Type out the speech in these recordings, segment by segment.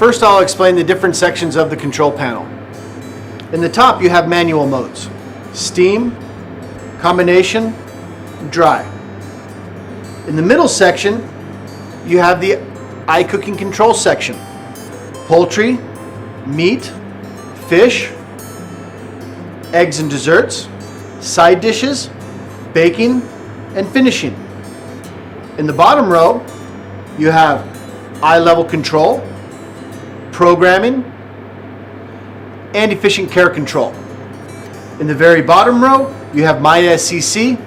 First, I'll explain the different sections of the control panel. In the top, you have manual modes: steam, combination, dry. In the middle section, you have the cooking control section: poultry, meat, fish, eggs and desserts, side dishes, baking, and finishing. In the bottom row, you have eye level control, programming, and efficient care control. In the very bottom row, you have My SCC,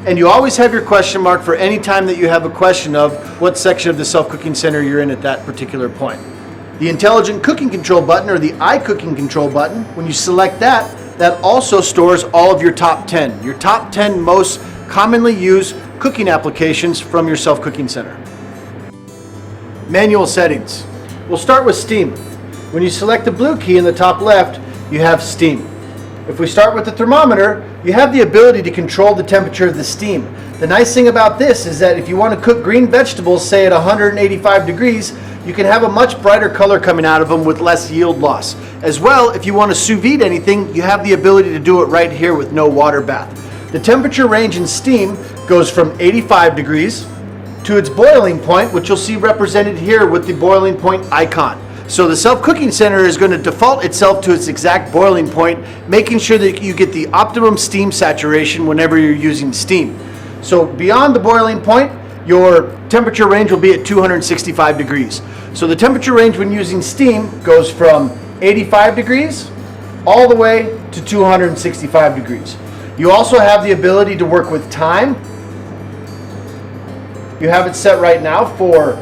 and you always have your question mark for any time that you have a question of what section of the self-cooking center you're in at that particular point. The intelligent cooking control button, or the iCooking control button, when you select that, that also stores all of your top 10. Your top 10 most commonly used cooking applications from your self-cooking center. Manual settings. We'll start with steam. When you select the blue key in the top left, you have steam. If we start with the thermometer, you have the ability to control the temperature of the steam. The nice thing about this is that if you want to cook green vegetables, say at 185 degrees, you can have a much brighter color coming out of them with less yield loss. As well, if you want to sous vide anything, you have the ability to do it right here with no water bath. The temperature range in steam goes from 85 degrees to its boiling point, which you'll see represented here with the boiling point icon. So the self-cooking center is going to default itself to its exact boiling point, making sure that you get the optimum steam saturation whenever you're using steam. So beyond the boiling point, your temperature range will be at 265 degrees. So the temperature range when using steam goes from 85 degrees all the way to 265 degrees. You also have the ability to work with time. You have it set right now for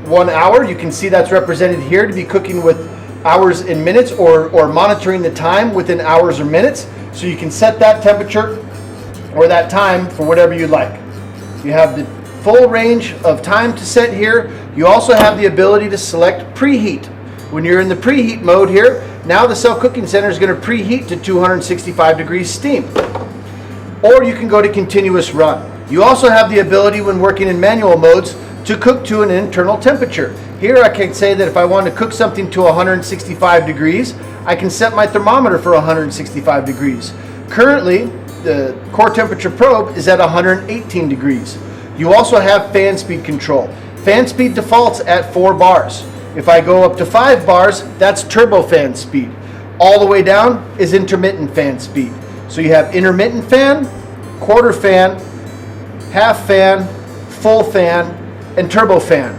1 hour. You can see that's represented here to be cooking with hours and minutes, or monitoring the time within hours or minutes. So you can set that temperature or that time for whatever you like. You have the full range of time to set here. You also have the ability to select preheat. When you're in the preheat mode here, now the self-cooking center is going to preheat to 265 degrees steam. Or you can go to continuous run. You also have the ability, when working in manual modes, to cook to an internal temperature. Here I can say that if I want to cook something to 165 degrees, I can set my thermometer for 165 degrees. Currently, the core temperature probe is at 118 degrees. You also have fan speed control. Fan speed defaults at 4 bars. If I go up to 5 bars, that's turbo fan speed. All the way down is intermittent fan speed. So you have intermittent fan, quarter fan, half fan, full fan, and turbo fan.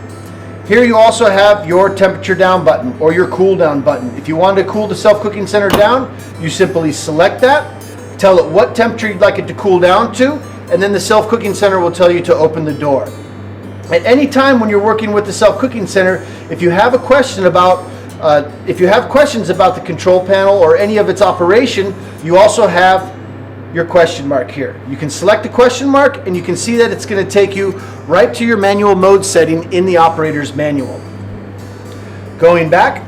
Here you also have your temperature down button, or your cool down button. If you want to cool the self-cooking center down, you simply select that, tell it what temperature you'd like it to cool down to, and then the self-cooking center will tell you to open the door. At any time when you're working with the self-cooking center, if you have a question about questions about the control panel or any of its operation, you also have your question mark here. You can select the question mark, and you can see that it's going to take you right to your manual mode setting in the operator's manual. Going back,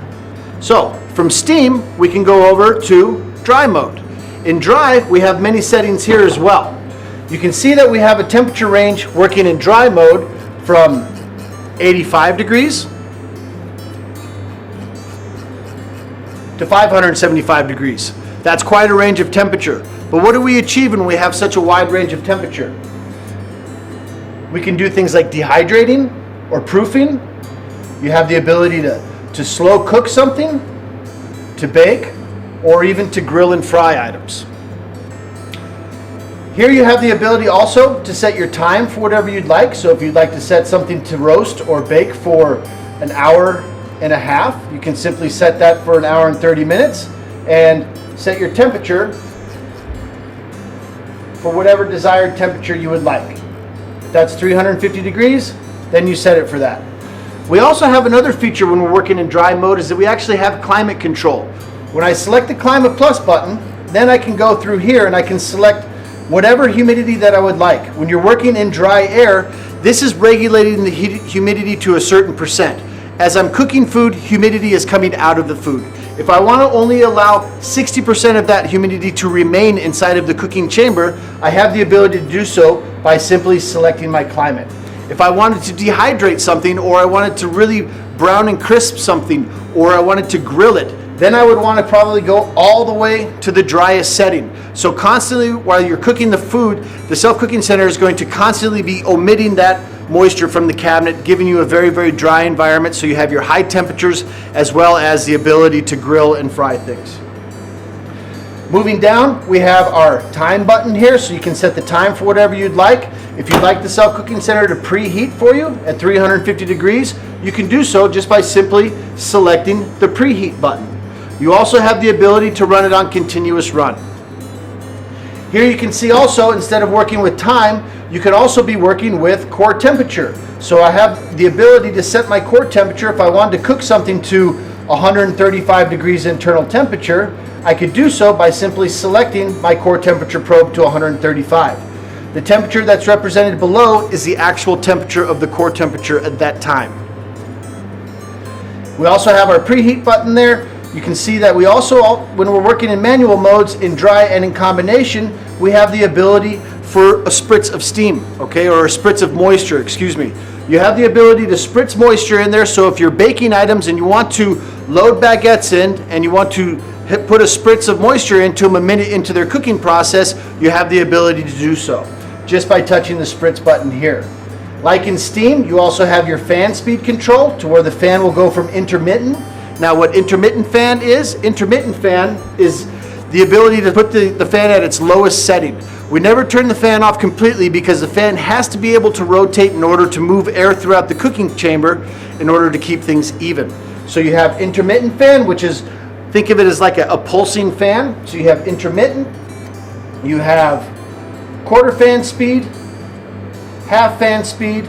so from steam we can go over to dry mode. In dry, we have many settings here as well. You can see that we have a temperature range working in dry mode from 85 degrees to 575 degrees. That's quite a range of temperature. But what do we achieve when we have such a wide range of temperature? We can do things like dehydrating or proofing. You have the ability to slow cook something, to bake, or even to grill and fry items. Here you have the ability also to set your time for whatever you'd like. So if you'd like to set something to roast or bake for an hour and a half, you can simply set that for an hour and 30 minutes and set your temperature for whatever desired temperature you would like. If that's 350 degrees, then you set it for that. We also have another feature when we're working in dry mode, is that we actually have climate control. When I select the Climate Plus button, then I can go through here and I can select whatever humidity that I would like. When you're working in dry air, this is regulating the humidity to a certain percent. As I'm cooking food, humidity is coming out of the food. If I want to only allow 60% of that humidity to remain inside of the cooking chamber, I have the ability to do so by simply selecting my climate. If I wanted to dehydrate something, or I wanted to really brown and crisp something, or I wanted to grill it, then I would want to probably go all the way to the driest setting. So constantly while you're cooking the food, the self-cooking center is going to constantly be omitting that moisture from the cabinet, giving you a very, very dry environment, so you have your high temperatures as well as the ability to grill and fry things. Moving down, we have our time button here, so you can set the time for whatever you'd like. If you'd like the self-cooking center to preheat for you at 350 degrees, you can do so just by simply selecting the preheat button. You also have the ability to run it on continuous run. Here you can see also, instead of working with time, you can also be working with core temperature. So I have the ability to set my core temperature. If I wanted to cook something to 135 degrees internal temperature, I could do so by simply selecting my core temperature probe to 135. The temperature that's represented below is the actual temperature of the core temperature at that time. We also have our preheat button there. You can see that we also, when we're working in manual modes, in dry and in combination, we have the ability for a spritz of steam, okay, or a spritz of moisture, excuse me. You have the ability to spritz moisture in there, so if you're baking items and you want to load baguettes in and you want to put a spritz of moisture into them a minute into their cooking process, you have the ability to do so just by touching the spritz button here. Like in steam, you also have your fan speed control to where the fan will go from intermittent. Now what intermittent fan is the ability to put the fan at its lowest setting. We never turn the fan off completely because the fan has to be able to rotate in order to move air throughout the cooking chamber in order to keep things even. So you have intermittent fan, which is, think of it as like a pulsing fan. So you have intermittent, you have quarter fan speed, half fan speed,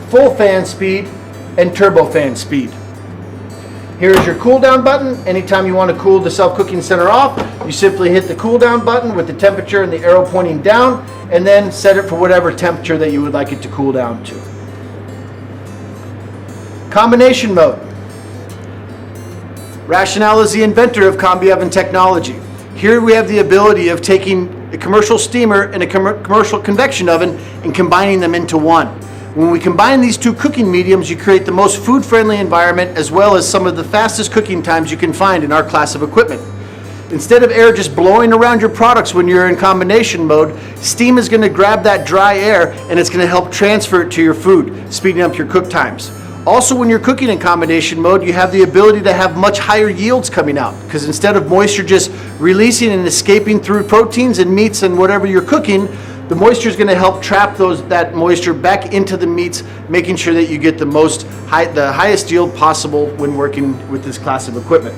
full fan speed, and turbo fan speed. Here is your cool down button. Anytime you want to cool the self-cooking center off, you simply hit the cool down button with the temperature and the arrow pointing down, and then set it for whatever temperature that you would like it to cool down to. Combination mode. Rationale is the inventor of Combi Oven technology. Here we have the ability of taking a commercial steamer and a commercial convection oven and combining them into one. When we combine these two cooking mediums, you create the most food-friendly environment as well as some of the fastest cooking times you can find in our class of equipment. Instead of air just blowing around your products when you're in combination mode, steam is going to grab that dry air and it's going to help transfer it to your food, speeding up your cook times. Also, when you're cooking in combination mode, you have the ability to have much higher yields coming out, because instead of moisture just releasing and escaping through proteins and meats and whatever you're cooking, the moisture is going to help trap that moisture back into the meats, making sure that you get the highest yield possible when working with this class of equipment.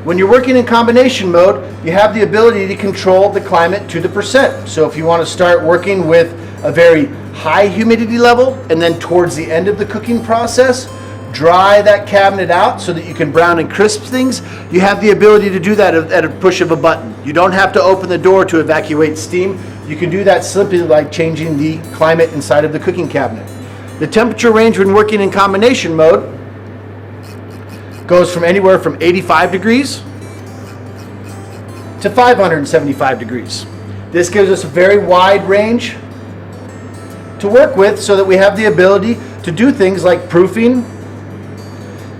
When you're working in combination mode, you have the ability to control the climate to the percent. So if you want to start working with a very high humidity level and then towards the end of the cooking process, dry that cabinet out so that you can brown and crisp things, you have the ability to do that at a push of a button. You don't have to open the door to evacuate steam. You can do that simply by changing the climate inside of the cooking cabinet. The temperature range when working in combination mode goes from anywhere from 85 degrees to 575 degrees. This gives us a very wide range to work with so that we have the ability to do things like proofing,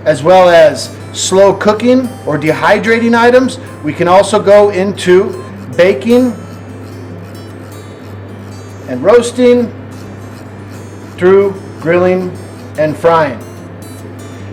as well as slow cooking or dehydrating items. We can also go into baking and roasting through grilling and frying.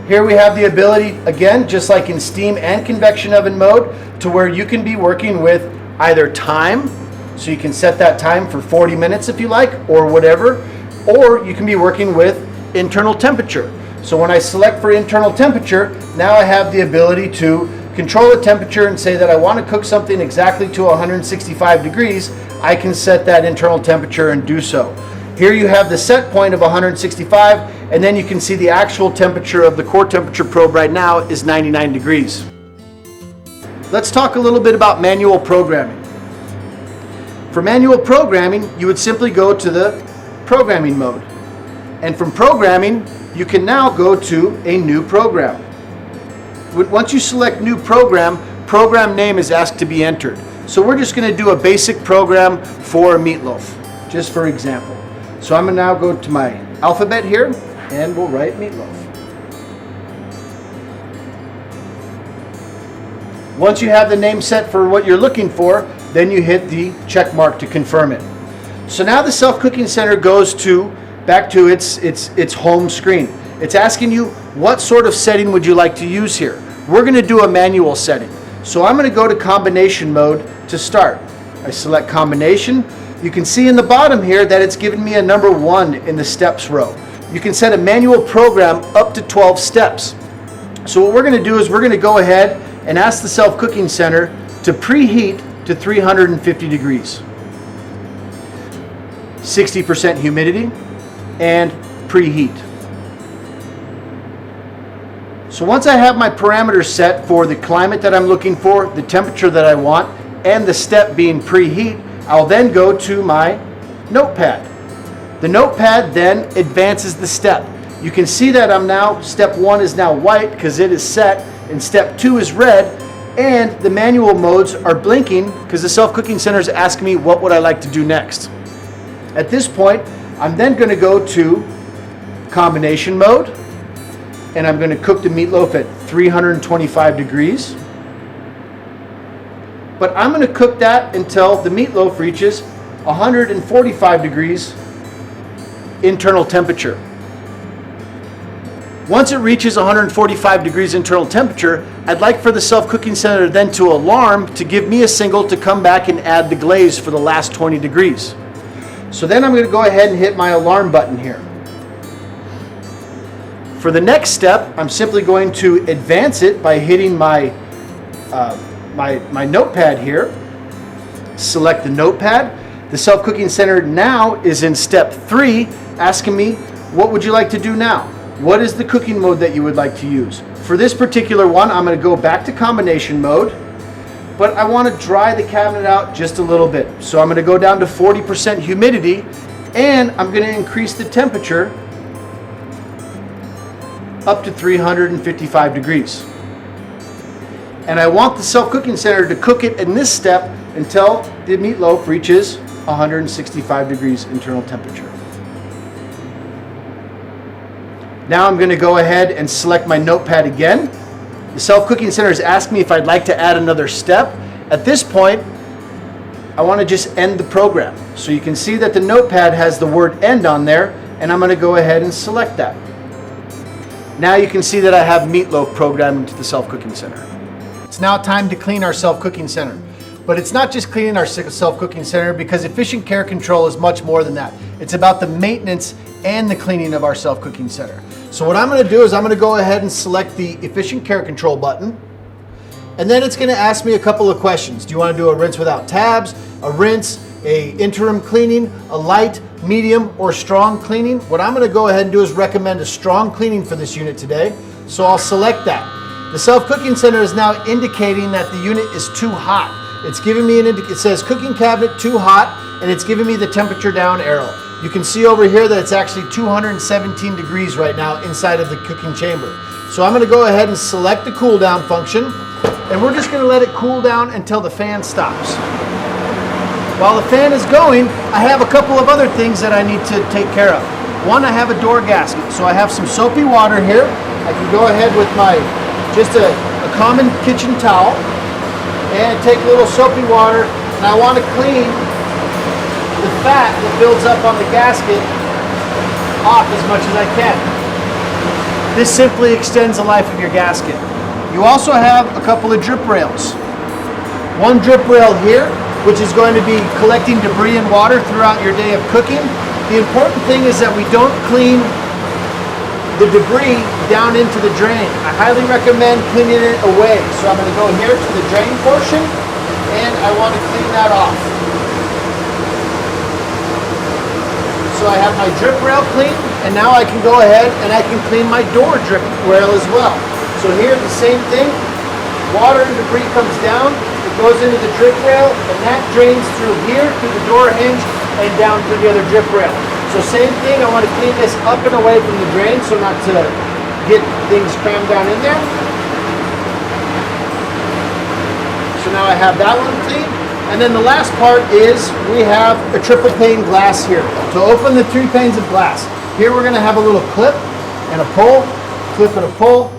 Here we have the ability, again, just like in steam and convection oven mode, to where you can be working with either time, so you can set that time for 40 minutes if you like, or whatever, or you can be working with internal temperature. So when I select for internal temperature, now I have the ability to control the temperature and say that I want to cook something exactly to 165 degrees. I can set that internal temperature and do so. Here you have the set point of 165, and then you can see the actual temperature of the core temperature probe right now is 99 degrees. Let's talk a little bit about manual programming. For manual programming, you would simply go to the programming mode. And from programming, you can now go to a new program. Once you select new program, program name is asked to be entered. So we're just going to do a basic program for meatloaf, just for example. So I'm going to now go to my alphabet here and we'll write meatloaf. Once you have the name set for what you're looking for, then you hit the check mark to confirm it. So now the self-cooking center goes back to its home screen. It's asking you, what sort of setting would you like to use here? We're going to do a manual setting. So I'm going to go to combination mode to start. I select combination. You can see in the bottom here that it's giving me a number 1 in the steps row. You can set a manual program up to 12 steps. So what we're going to do is we're going to go ahead and ask the self-cooking center to preheat to 350 degrees. 60% humidity and preheat. So once I have my parameters set for the climate that I'm looking for, the temperature that I want, and the step being preheat, I'll then go to my notepad. The notepad then advances the step. You can see that step 1 is now white because it is set, and step 2 is red, and the manual modes are blinking because the self-cooking center is asking me what would I like to do next. At this point, I'm then going to go to combination mode, and I'm going to cook the meatloaf at 325 degrees. But I'm going to cook that until the meatloaf reaches 145 degrees internal temperature. Once it reaches 145 degrees internal temperature, I'd like for the self-cooking center then to alarm to give me a signal to come back and add the glaze for the last 20 degrees. So then I'm going to go ahead and hit my alarm button here. For the next step, I'm simply going to advance it by hitting my notepad here. Select the notepad. The self-cooking center now is in step 3, asking me, what would you like to do now? What is the cooking mode that you would like to use? For this particular one, I'm going to go back to combination mode, but I want to dry the cabinet out just a little bit. So I'm going to go down to 40% humidity, and I'm going to increase the temperature up to 355 degrees. And I want the self-cooking center to cook it in this step until the meatloaf reaches 165 degrees internal temperature. Now I'm going to go ahead and select my notepad again. The self-cooking center is asking me if I'd like to add another step. At this point, I want to just end the program. So you can see that the notepad has the word end on there, and I'm going to go ahead and select that. Now you can see that I have meatloaf programmed into the self-cooking center. It's now time to clean our self-cooking center. But it's not just cleaning our self-cooking center, because efficient care control is much more than that. It's about the maintenance and the cleaning of our self-cooking center. So what I'm going to do is I'm going to go ahead and select the efficient care control button. And then it's going to ask me a couple of questions. Do you want to do a rinse without tabs, a rinse, a interim cleaning, a light, medium, or strong cleaning? What I'm going to go ahead and do is recommend a strong cleaning for this unit today. So I'll select that. The self-cooking center is now indicating that the unit is too hot. It's giving me it says cooking cabinet too hot, and it's giving me the temperature down arrow. You can see over here that it's actually 217 degrees right now inside of the cooking chamber. So I'm going to go ahead and select the cool down function, and we're just going to let it cool down until the fan stops. While the fan is going, I have a couple of other things that I need to take care of. One, I have a door gasket, so I have some soapy water here. I can go ahead with just a common kitchen towel and take a little soapy water, and I want to clean the fat that builds up on the gasket off as much as I can. This simply extends the life of your gasket. You also have a couple of drip rails. One drip rail here, which is going to be collecting debris and water throughout your day of cooking. The important thing is that we don't clean the debris down into the drain. I highly recommend cleaning it away. So I'm going to go here to the drain portion, and I want to clean that off. So I have my drip rail clean, and now I can go ahead and I can clean my door drip rail as well. So here the same thing, water and debris comes down, it goes into the drip rail, and that drains through here, through the door hinge, and down through the other drip rail. So same thing, I want to clean this up and away from the drain so not to get things crammed down in there. So now I have that one clean. And then the last part is we have a triple pane glass here. To open the 3 panes of glass, here we're going to have a little clip and a pull, clip and a pull.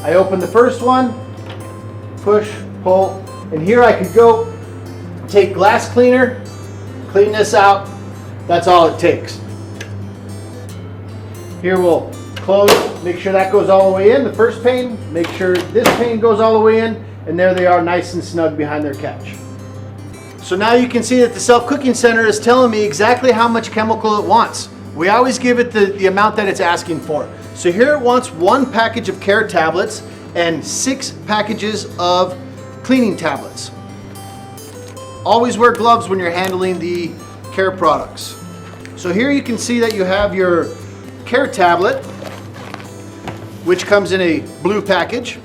I open the first one, push, pull. And here I could go take glass cleaner, clean this out. That's all it takes. Here we'll close, make sure that goes all the way in, the first pane, make sure this pane goes all the way in, and there they are nice and snug behind their catch. So now you can see that the self-cooking center is telling me exactly how much chemical it wants. We always give it the amount that it's asking for. So here it wants 1 package of care tablets and 6 packages of cleaning tablets. Always wear gloves when you're handling the care products. So here you can see that you have your care tablet, which comes in a blue package.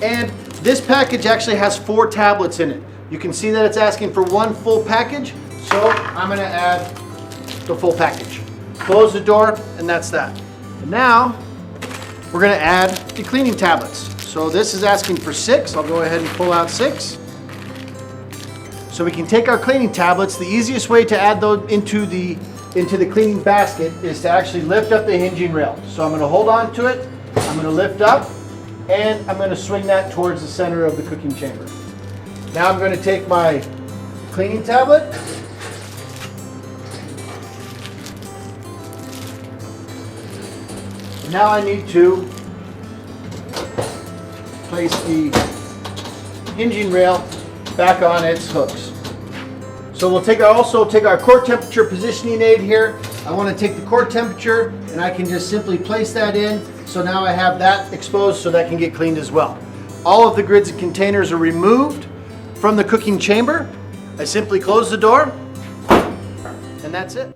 And this package actually has 4 tablets in it. You can see that it's asking for 1 full package, so I'm going to add the full package. Close the door, and that's that. And now we're going to add the cleaning tablets. So this is asking for 6. I'll go ahead and pull out 6. So we can take our cleaning tablets. The easiest way to add those into the cleaning basket is to actually lift up the hinging rail. So I'm going to hold on to it, I'm going to lift up, and I'm going to swing that towards the center of the cooking chamber. Now I'm going to take my cleaning tablet, and now I need to place the hinging rail back on its hooks. So we'll also take our core temperature positioning aid here. I want to take the core temperature and I can just simply place that in. So now I have that exposed so that can get cleaned as well. All of the grids and containers are removed from the cooking chamber. I simply close the door and that's it.